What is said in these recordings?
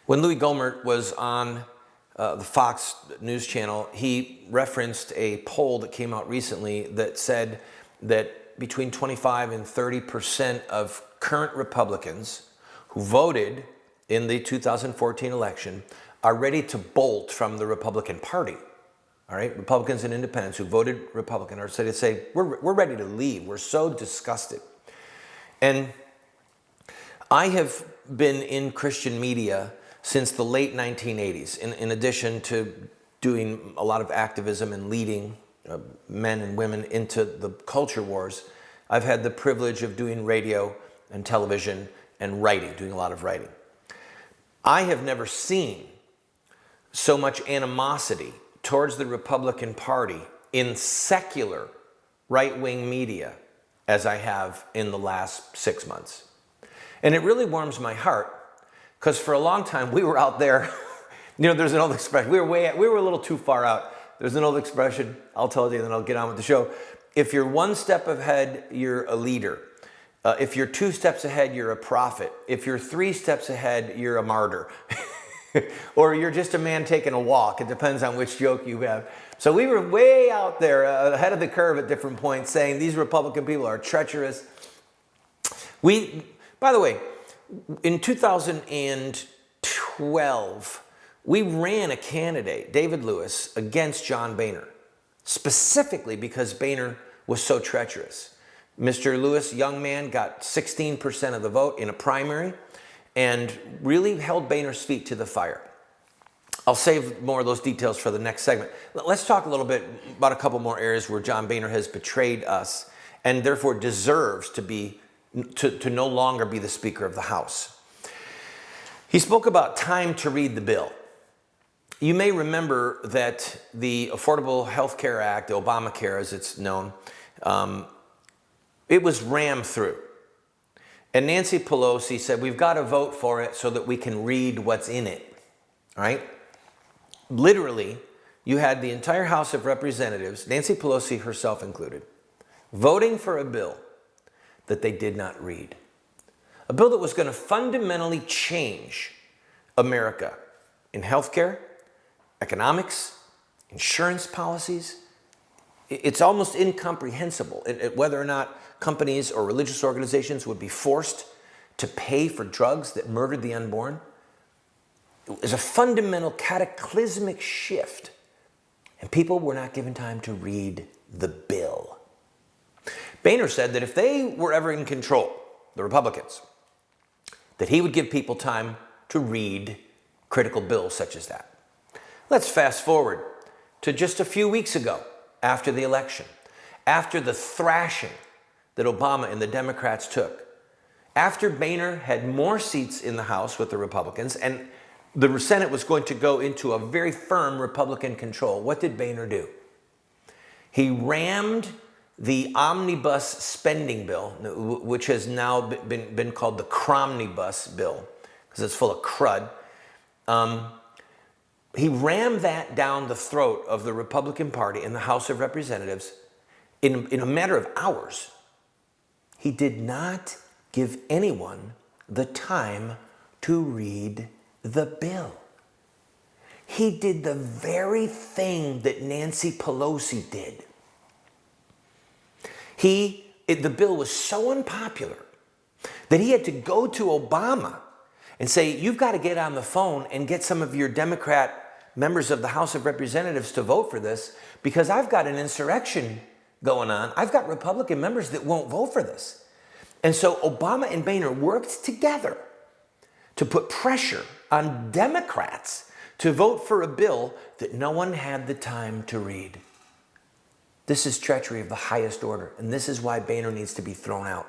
When Louis Gohmert was on the Fox News channel, he referenced a poll that came out recently that said that between 25 and 30% of current Republicans who voted in the 2014 election are ready to bolt from the Republican Party. All right, Republicans and independents who voted Republican are ready to say, we're ready to leave. We're so disgusted. And I have been in Christian media since the late 1980s, in addition to doing a lot of activism and leading men and women into the culture wars. I've had the privilege of doing radio and television and writing, doing a lot of writing. I have never seen so much animosity towards the Republican Party in secular right-wing media as I have in the last 6 months. And it really warms my heart, because for a long time we were out there, there's an old expression, we were a little too far out. There's an old expression, I'll tell you and then I'll get on with the show. If you're one step ahead, you're a leader. If you're 2 steps ahead, you're a prophet. If you're 3 steps ahead, you're a martyr. Or you're just a man taking a walk. It depends on which joke you have. So we were way out there ahead of the curve at different points saying these Republican people are treacherous. By the way, in 2012, we ran a candidate, David Lewis, against John Boehner, specifically because Boehner was so treacherous. Mr. Lewis, young man, got 16% of the vote in a primary and really held Boehner's feet to the fire. I'll save more of those details for the next segment. Let's talk a little bit about a couple more areas where John Boehner has betrayed us and therefore deserves to no longer be the Speaker of the House. He spoke about time to read the bill. You may remember that the Affordable Health Care Act, Obamacare as it's known, it was rammed through. And Nancy Pelosi said, we've got to vote for it so that we can read what's in it, right? Literally, you had the entire House of Representatives, Nancy Pelosi herself included, voting for a bill that they did not read. A bill that was going to fundamentally change America in healthcare, economics, insurance policies. It's almost incomprehensible whether or not companies or religious organizations would be forced to pay for drugs that murdered the unborn. It was a fundamental cataclysmic shift, and people were not given time to read the bill. Boehner said that if they were ever in control, the Republicans, that he would give people time to read critical bills such as that. Let's fast forward to just a few weeks ago after the election, after the thrashing that Obama and the Democrats took, after Boehner had more seats in the House with the Republicans and the Senate was going to go into a very firm Republican control, what did Boehner do? He rammed the omnibus spending bill, which has now been called the Cromnibus bill, because it's full of crud. He rammed that down the throat of the Republican Party in the House of Representatives in a matter of hours. He did not give anyone the time to read the bill. He did the very thing that Nancy Pelosi did. The bill was so unpopular that he had to go to Obama and say, you've got to get on the phone and get some of your Democrat members of the House of Representatives to vote for this, because I've got an insurrection going on. I've got Republican members that won't vote for this. And so Obama and Boehner worked together to put pressure on Democrats to vote for a bill that no one had the time to read. This is treachery of the highest order, and this is why Boehner needs to be thrown out.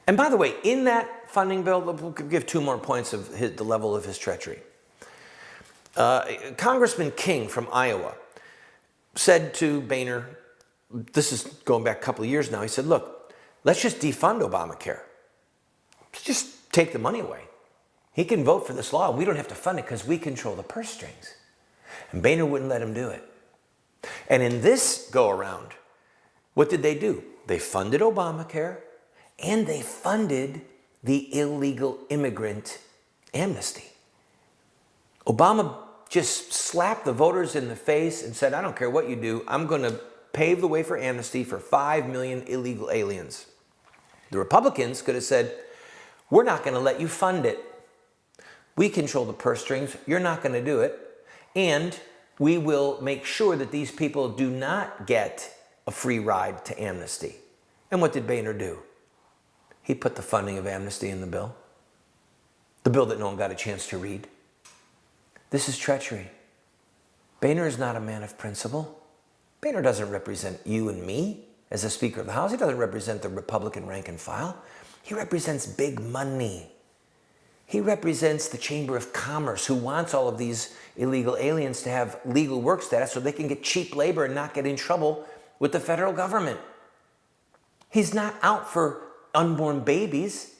And by the way, in that funding bill, we'll give 2 more points of the level of his treachery. Congressman King from Iowa said to Boehner, this is going back a couple of years now, he said, look, let's just defund Obamacare. Let's just take the money away. He can vote for this law. We don't have to fund it because we control the purse strings. And Boehner wouldn't let him do it. And in this go-around, what did they do? They funded Obamacare and they funded the illegal immigrant Amnesty. Obama just slapped the voters in the face and said, I don't care what you do, I'm going to pave the way for amnesty for 5 million illegal aliens. The Republicans could have said, we're not going to let you fund it. We control the purse strings, you're not going to do it, and we will make sure that these people do not get a free ride to amnesty. And what did Boehner do? He put the funding of amnesty in the bill that no one got a chance to read. This is treachery. Boehner is not a man of principle. Boehner doesn't represent you and me as a Speaker of the House. He doesn't represent the Republican rank and file. He represents big money. He represents the Chamber of Commerce, who wants all of these illegal aliens to have legal work status so they can get cheap labor and not get in trouble with the federal government. He's not out for unborn babies.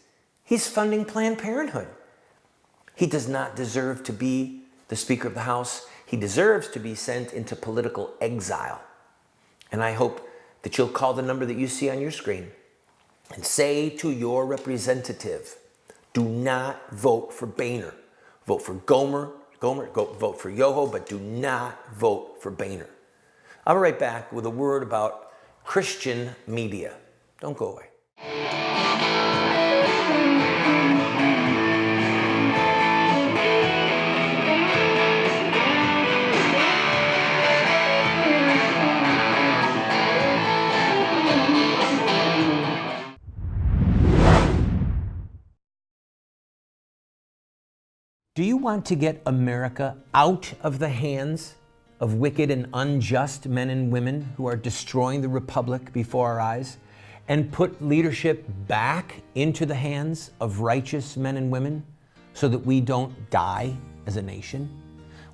He's funding Planned Parenthood. He does not deserve to be the Speaker of the House. He deserves to be sent into political exile. And I hope that you'll call the number that you see on your screen and say to your representative, do not vote for Boehner. Vote for Gomer, vote for Yoho, but do not vote for Boehner. I'll be right back with a word about Christian media. Don't go away. Do you want to get America out of the hands of wicked and unjust men and women who are destroying the republic before our eyes, and put leadership back into the hands of righteous men and women so that we don't die as a nation?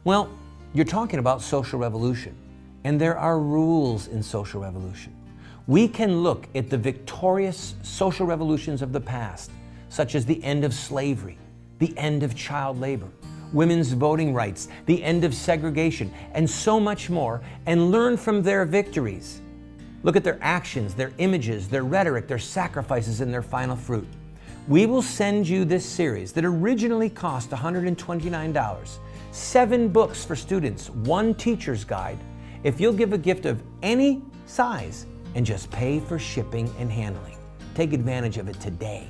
Well, you're talking about social revolution, and there are rules in social revolution. We can look at the victorious social revolutions of the past, such as the end of slavery, the end of child labor, women's voting rights, the end of segregation, and so much more, and learn from their victories. Look at their actions, their images, their rhetoric, their sacrifices, and their final fruit. We will send you this series that originally cost $129, 7 books for students, 1 teacher's guide, if you'll give a gift of any size and just pay for shipping and handling. Take advantage of it today.